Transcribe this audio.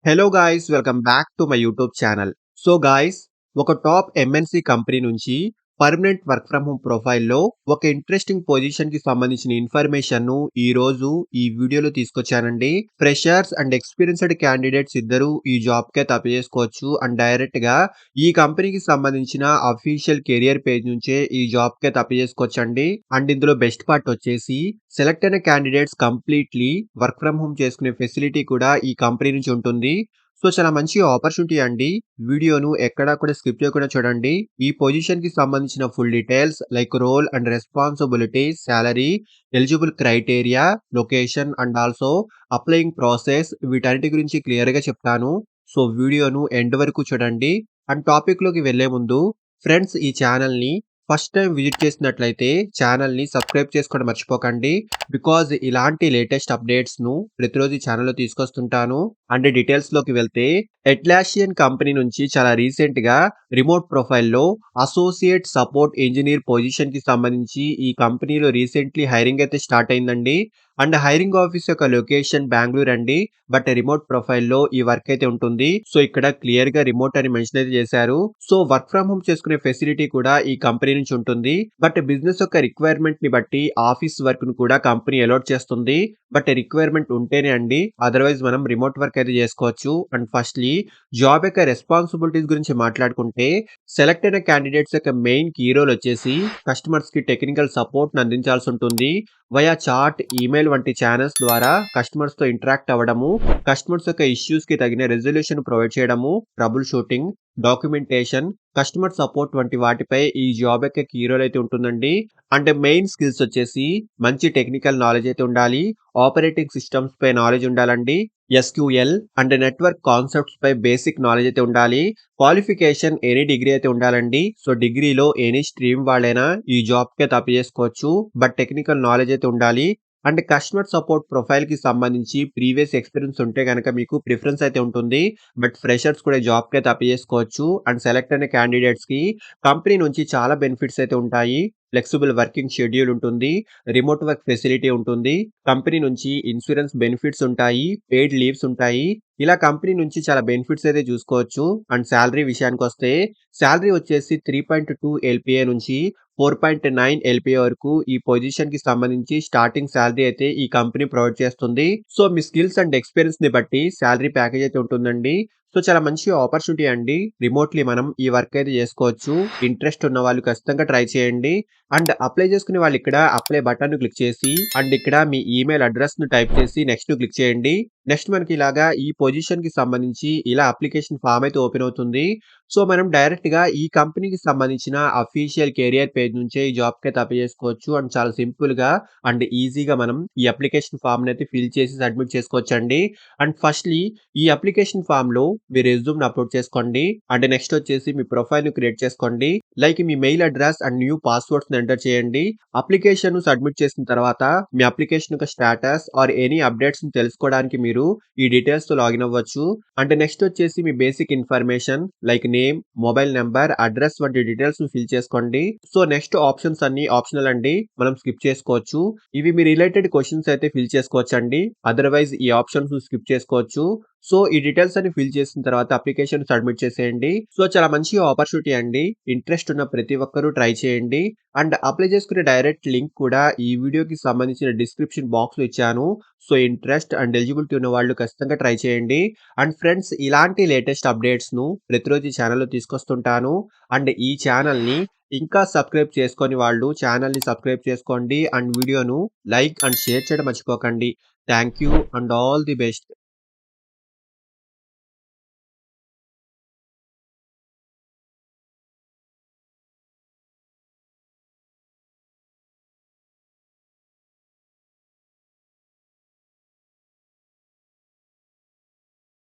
Hello guys, welcome back to my YouTube channel. So guys, ఒక top MNC company నుంచి permanent work from home ప్రొఫైల్లో ఒక interesting పొజిషన్కి సంబంధించిన ఇన్ఫర్మేషన్ను ఈరోజు ఈ వీడియోలో తీసుకొచ్చానండి. ఫ్రెషర్స్ అండ్ ఎక్స్పీరియన్స్డ్ క్యాండిడేట్స్ ఇద్దరు ఈ జాబ్కే అప్లై చేసుకోవచ్చు అండ్ డైరెక్ట్గా ఈ కంపెనీకి సంబంధించిన అఫీషియల్ కెరియర్ పేజ్ నుంచే ఈ జాబ్కే అప్లై చేసుకోవచ్చండి. అండ్ ఇందులో బెస్ట్ పార్ట్ వచ్చేసి సెలెక్ట్ అయిన candidates completely work from home చేసుకునే ఫెసిలిటీ కూడా ఈ కంపెనీ నుంచి ఉంటుంది. సో చాలా మంచి ఆపర్చునిటీ అండి. వీడియోను ఎక్కడా కూడా స్కిప్ చేయకుండా చూడండి. ఈ పొజిషన్ కి సంబంధించిన full details like role and responsibilities, salary, eligible criteria, location and also applying process వీటన్నిటి గురించి క్లియర్ గా చెప్తాను. సో వీడియోను ఎండ్ వరకు చూడండి. అండ్ టాపిక్ లోకి వెళ్లే ముందు ఫ్రెండ్స్, ఈ ఛానల్ ని ఫస్ట్ టైం విజిట్ చేసినట్లయితే ఛానల్ ని సబ్స్క్రైబ్ చేసుకోవడం మర్చిపోకండి. బికాజ్ ఇలాంటి లేటెస్ట్ అప్డేట్స్ ను ప్రతిరోజు ఈ ఛానల్లో తీసుకొస్తుంటాను. అండ్ డీటెయిల్స్ లోకి వెళ్తే ఎట్లాషియన్ కంపెనీ నుంచి చాలా రీసెంట్ గా రిమోట్ ప్రొఫైల్లో అసోసియేట్ సపోర్ట్ ఇంజనీర్ పొజిషన్ కి సంబంధించి ఈ కంపెనీలో రీసెంట్లీ హైరింగ్ అయితే స్టార్ట్ అయిందండి. అండ్ హైరింగ్ ఆఫీస్ యొక్క లొకేషన్ బెంగళూరు అండి. బట్ రిమోట్ ప్రొఫైల్లో ఈ వర్క్ అయితే ఉంటుంది. సో ఇక్కడ క్లియర్ గా రిమోట్ అని మెన్షన్ అయితే చేశారు. సో వర్క్ ఫ్రమ్ హోమ్ చేసుకునే ఫెసిలిటీ కూడా ఈ కంపెనీ నుంచి ఉంటుంది. బట్ బిజినెస్ యొక్క రిక్వైర్మెంట్ ని బట్టి ఆఫీస్ వర్క్ ను కూడా కంపెనీ అలాట్ చేస్తుంది. బట్ రిక్వైర్మెంట్ ఉంటేనే అండి, అదర్వైజ్ మనం రిమోట్ వర్క్ అయితే చేసుకోవచ్చు. అండ్ ఫస్ట్లీ జాబ్ యొక్క రెస్పాన్సిబిలిటీస్ గురించి మాట్లాడుకుంటే సెలెక్ట్ అయిన క్యాండిడేట్స్ యొక్క మెయిన్ కీ రోల్ వచ్చేసి కస్టమర్స్ కి టెక్నికల్ సపోర్ట్ అందించాల్సి ఉంటుంది. వయా చాట్, ఈమెయిల్ వంటి ఛానల్స్ ద్వారా కస్టమర్స్ తో ఇంటరాక్ట్ అవ్వడము, కస్టమర్స్ యొక్క ఇష్యూస్ కి తగిన రెజల్యూషన్ ప్రొవైడ్ చేయడము, trouble shooting, documentation, customer support వంటి వాటిపై ఈ జాబ్ యొక్క కీ రోల్ అయితే ఉంటుందండి. అంటే మెయిన్ స్కిల్స్ వచ్చేసి మంచి టెక్నికల్ నాలెడ్జ్ అయితే ఉండాలి, ఆపరేటింగ్ సిస్టమ్స్ పై నాలెడ్జ్ ఉండాలండి, ఎస్క్యూఎల్ అండ్ నెట్వర్క్ కాన్సెప్ట్స్ పై బేసిక్ నాలెడ్జ్ అయితే ఉండాలి. క్వాలిఫికేషన్ ఎనీ డిగ్రీ అయితే ఉండాలండి. సో డిగ్రీలో ఎనీ స్ట్రీమ్ వాళ్ళైనా ఈ జాబ్ కి అప్లై చేసుకోవచ్చు. బట్ టెక్నికల్ నాలెడ్జ్ అయితే ఉండాలి. అండ్ కస్టమర్ సపోర్ట్ ప్రొఫైల్ కి సంబంధించి ప్రీవియస్ ఎక్స్పీరియన్స్ ఉంటే కనుక మీకు ప్రిఫరెన్స్ అయితే ఉంటుంది. బట్ ఫ్రెషర్స్ కూడా జాబ్ కి అయితే అప్లై చేసుకోవచ్చు. అండ్ సెలెక్ట్ అయిన క్యాండిడేట్స్ కి కంపెనీ నుంచి చాలా బెనిఫిట్స్ అయితే ఉంటాయి. ఫ్లెక్సిబుల్ వర్కింగ్ షెడ్యూల్ ఉంటుంది, రిమోట్ వర్క్ ఫెసిలిటీ ఉంటుంది, కంపెనీ నుంచి ఇన్సూరెన్స్ బెనిఫిట్స్ ఉంటాయి, పెయిడ్ లీవ్స్ ఉంటాయి. ఇలా కంపెనీ నుంచి చాలా బెనిఫిట్స్ అయితే చూసుకోవచ్చు. అండ్ శాలరీ విషయానికి వస్తే శాలరీ వచ్చేసి 3.2 ఎల్పిఏ నుంచి 4.9 ఎల్పిఏ వరకు ఈ పొజిషన్ కి సంబంధించి స్టార్టింగ్ శాలరీ అయితే ఈ కంపెనీ ప్రొవైడ్ చేస్తుంది. So me skills and experience ని బట్టి శాలరీ ప్యాకేజ్ అయితే ఉంటుందండి. సో చాలా మంచి ఆపర్చునిటీ అండి. రిమోట్లీ మనం ఈ వర్క్ అయితే చేసుకోవచ్చు. ఇంట్రెస్ట్ ఉన్న వాళ్ళు ఖచ్చితంగా ట్రై చేయండి. అండ్ అప్లై చేసుకునే వాళ్ళు ఇక్కడ అప్లై బటన్ ను క్లిక్ చేసి అండ్ ఇక్కడ మీ ఈమెయిల్ అడ్రస్ ను టైప్ చేసి నెక్స్ట్ క్లిక్ చేయండి. నెక్స్ట్ మనకి ఇలాగా ఈ పొజిషన్ కి సంబంధించి ఇలా అప్లికేషన్ ఫామ్ అయితే ఓపెన్ అవుతుంది. సో మనం డైరెక్ట్ గా ఈ కంపెనీకి సంబంధించిన అఫీషియల్ కెరియర్ పేజ్ నుంచే ఈ జాబ్ కి అయితే అప్లై చేసుకోవచ్చు. అండ్ చాలా సింపుల్ గా అండ్ ఈజీగా మనం ఈ అప్లికేషన్ ఫామ్ అయితే ఫిల్ చేసి సబ్మిట్ చేసుకోవచ్చండి. అండ్ ఫస్ట్లీ ఈ అప్లికేషన్ ఫామ్ లో మీ రెజ్యూమ్ అప్లోడ్ చేసుకోండి. అండ్ నెక్స్ట్ వచ్చేసి మీ ప్రొఫైల్ ను క్రియేట్ చేసుకోండి. Like me mail address and new passwords enter చేయండి. అప్లికేషన్ సబ్మిట్ చేసిన తర్వాత మీ అప్లికేషన్ యొక్క స్టేటస్ ఆర్ ఎనీ అప్డేట్స్ తెలుసుకోవడానికి మీరు ఈ డీటెయిల్స్ తో లాగిన్ అవ్వచ్చు. అంటే నెక్స్ట్ వచ్చేసి మీ basic information like name, mobile number, address వంటి డీటెయిల్స్ ను ఫిల్ చేసుకోండి. సో నెక్స్ట్ ఆప్షన్స్ అన్ని ఆప్షనల్ అండి, మనం స్కిప్ చేసుకోవచ్చు. ఇవి మీ రిలేటెడ్ క్వశ్చన్స్ అయితే ఫిల్ చేసుకోవచ్చు అండి. అదర్వైజ్ ఈ ఆప్షన్స్ స్కిప్ చేసుకోవచ్చు. సో ఈ డీటెయిల్స్ అన్ని ఫిల్ చేసిన తర్వాత అప్లికేషన్ సబ్మిట్ చేసేయండి. సో చాలా మంచి ఆపర్చునిటీ అండి. ఇంట్రెస్ట్ ఉన్న ప్రతి ఒక్కరూ ట్రై చేయండి. అండ్ అప్లై చేసుకునే డైరెక్ట్ లింక్ కూడా ఈ వీడియోకి సంబంధించిన డిస్క్రిప్షన్ బాక్స్ లో ఇచ్చాను. సో ఇంట్రెస్ట్ అండ్ ఎలిజిబిలిటీ ఉన్న వాళ్ళు ఖచ్చితంగా ట్రై చేయండి. అండ్ ఫ్రెండ్స్, ఇలాంటి లేటెస్ట్ అప్డేట్స్ ను ప్రతిరోజు ఈ ఛానల్లో తీసుకొస్తుంటాను. అండ్ ఈ ఛానల్ ని ఇంకా సబ్స్క్రైబ్ చేసుకొని వాళ్ళు ఛానల్ ని సబ్స్క్రైబ్ చేసుకోండి. అండ్ వీడియోను లైక్ అండ్ షేర్ చేయడం మర్చిపోకండి. Thank you and all the best.